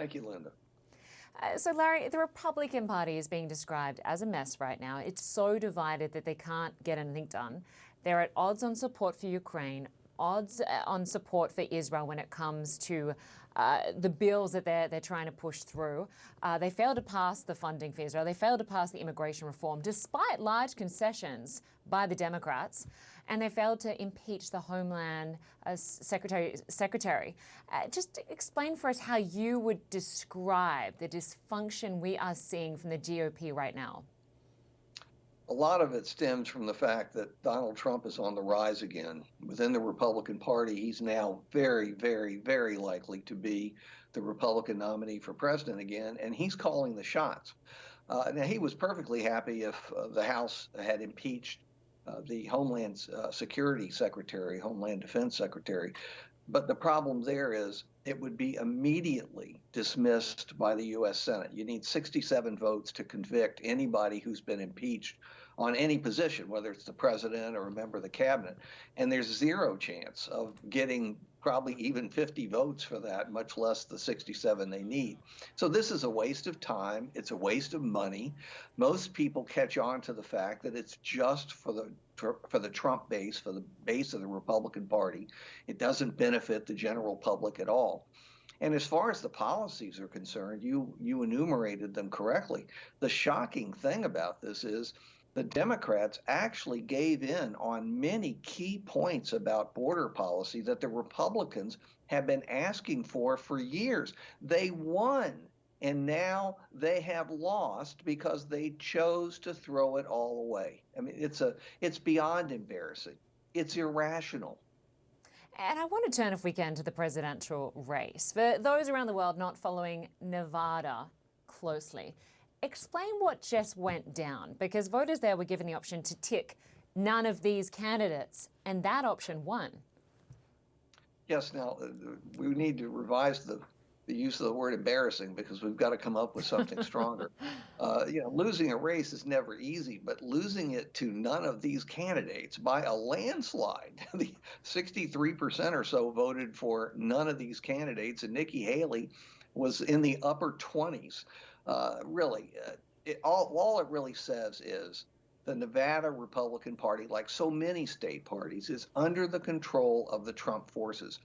Thank you, Linda. So, Larry, the Republican Party is being described as a mess right now. It's so divided that they can't get anything done. They're at odds on support for Ukraine, odds on support for Israel when it comes to the bills that they're trying to push through. They failed to pass the funding for Israel. They failed to pass the immigration reform, despite large concessions by the Democrats. And they failed to impeach the Homeland Secretary. Just explain for us how you would describe the dysfunction we are seeing from the GOP right now. A lot of it stems from the fact that Donald Trump is on the rise again. Within the Republican Party, he's now very, very, very likely to be the Republican nominee for president again, and he's calling the shots. Now, he was perfectly happy if the House had impeached the Homeland Security Secretary, Homeland Defense Secretary. But the problem there is it would be immediately dismissed by the U.S. Senate. You need 67 votes to convict anybody who's been impeached on any position, whether it's the president or a member of the cabinet. And there's zero chance of getting probably even 50 votes for that, much less the 67 they need. So this is a waste of time. It's a waste of money. Most people catch on to the fact that it's just for the Trump base, for the base of the Republican Party. It doesn't benefit the general public at all. And as far as the policies are concerned, you enumerated them correctly. The shocking thing about this is the Democrats actually gave in on many key points about border policy that the Republicans have been asking for years. They won, and now they have lost because they chose to throw it all away. I mean, it's beyond embarrassing. It's irrational. And I want to turn, if we can, to the presidential race. For those around the world not following Nevada closely, explain what just went down, because voters there were given the option to tick none of these candidates, and that option won. Yes, now we need to revise the use of the word embarrassing, because we've got to come up with something stronger. Losing a race is never easy, but losing it to none of these candidates by a landslide, the 63% or so voted for none of these candidates, and Nikki Haley was in the upper 20s. All it really says is the Nevada Republican Party, like so many state parties, is under the control of the Trump forces.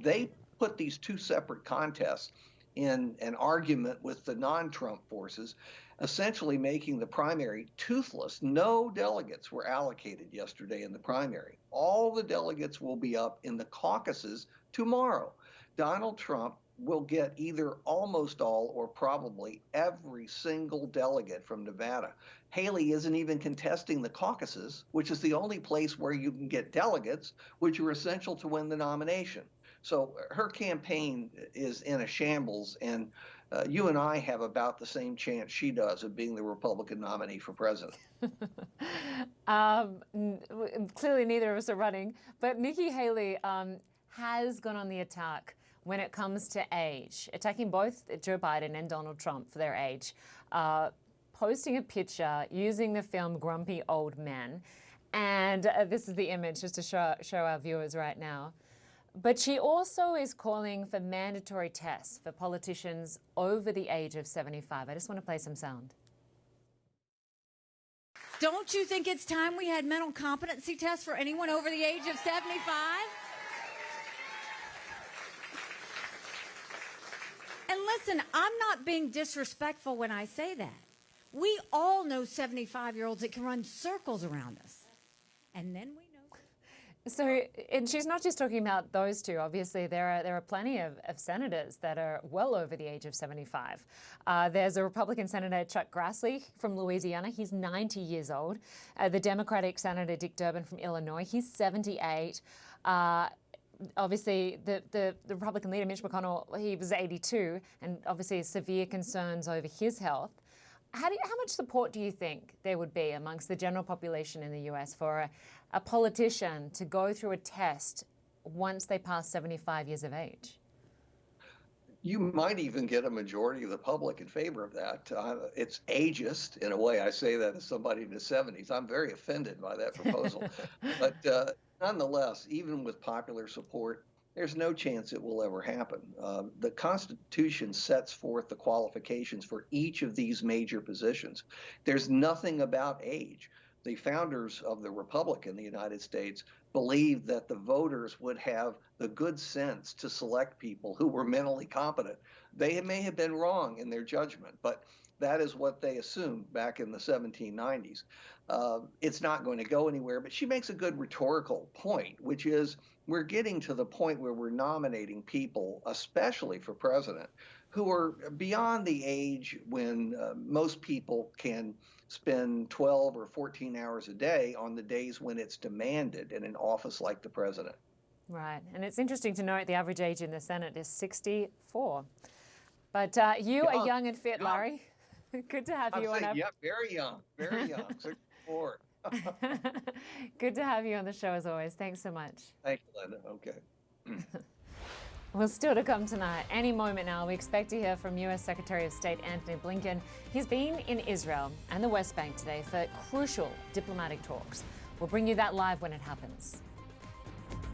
They put these two separate contests in an argument with the non-Trump forces, essentially making the primary toothless. No delegates were allocated yesterday in the primary. All the delegates will be up in the caucuses tomorrow. Donald Trump will get either almost all or probably every single delegate from Nevada. Haley isn't even contesting the caucuses, which is the only place where you can get delegates, which are essential to win the nomination. So her campaign is in a shambles, and you and I have about the same chance she does of being the Republican nominee for president. Clearly neither of us are running, but Nikki Haley has gone on the attack when it comes to age, attacking both Joe Biden and Donald Trump for their age, posting a picture using the film Grumpy Old Men. And this is the image just to show our viewers right now. But she also is calling for mandatory tests for politicians over the age of 75. I just want to play some sound. Don't you think it's time we had mental competency tests for anyone over the age of 75? And listen, I'm not being disrespectful when I say that. We all know 75-year-olds that can run circles around us. And then we know. So, and she's not just talking about those two. Obviously, there are plenty of senators that are well over the age of 75. There's a Republican Senator, Chuck Grassley from Louisiana. He's 90 years old. The Democratic Senator, Dick Durbin from Illinois. He's 78. Obviously, the Republican leader, Mitch McConnell, he was 82, and obviously severe concerns over his health. How much support do you think there would be amongst the general population in the US for a politician to go through a test once they pass 75 years of age? You might even get a majority of the public in favor of that. It's ageist in a way. I say that as somebody in the 70s. I'm very offended by that proposal. But nonetheless, even with popular support, There's no chance it will ever happen. The Constitution sets forth the qualifications for each of these major positions. There's nothing about age. The founders of the Republic in the United States believed that the voters would have the good sense to select people who were mentally competent. They may have been wrong in their judgment, but that is what they assumed back in the 1790s. It's not going to go anywhere, but she makes a good rhetorical point, which is we're getting to the point where we're nominating people, especially for president, who are beyond the age when most people can spend 12 or 14 hours a day on the days when it's demanded in an office like the president. Right. And it's interesting to note the average age in the Senate is 64. But you are young and fit, Larry. Good to have you on. Yeah, very young, 64. Good to have you on the show as always. Thanks so much. Thank you, Linda. Okay. Well, still to come tonight. Any moment now, we expect to hear from U.S. Secretary of State Antony Blinken. He's been in Israel and the West Bank today for crucial diplomatic talks. We'll bring you that live when it happens.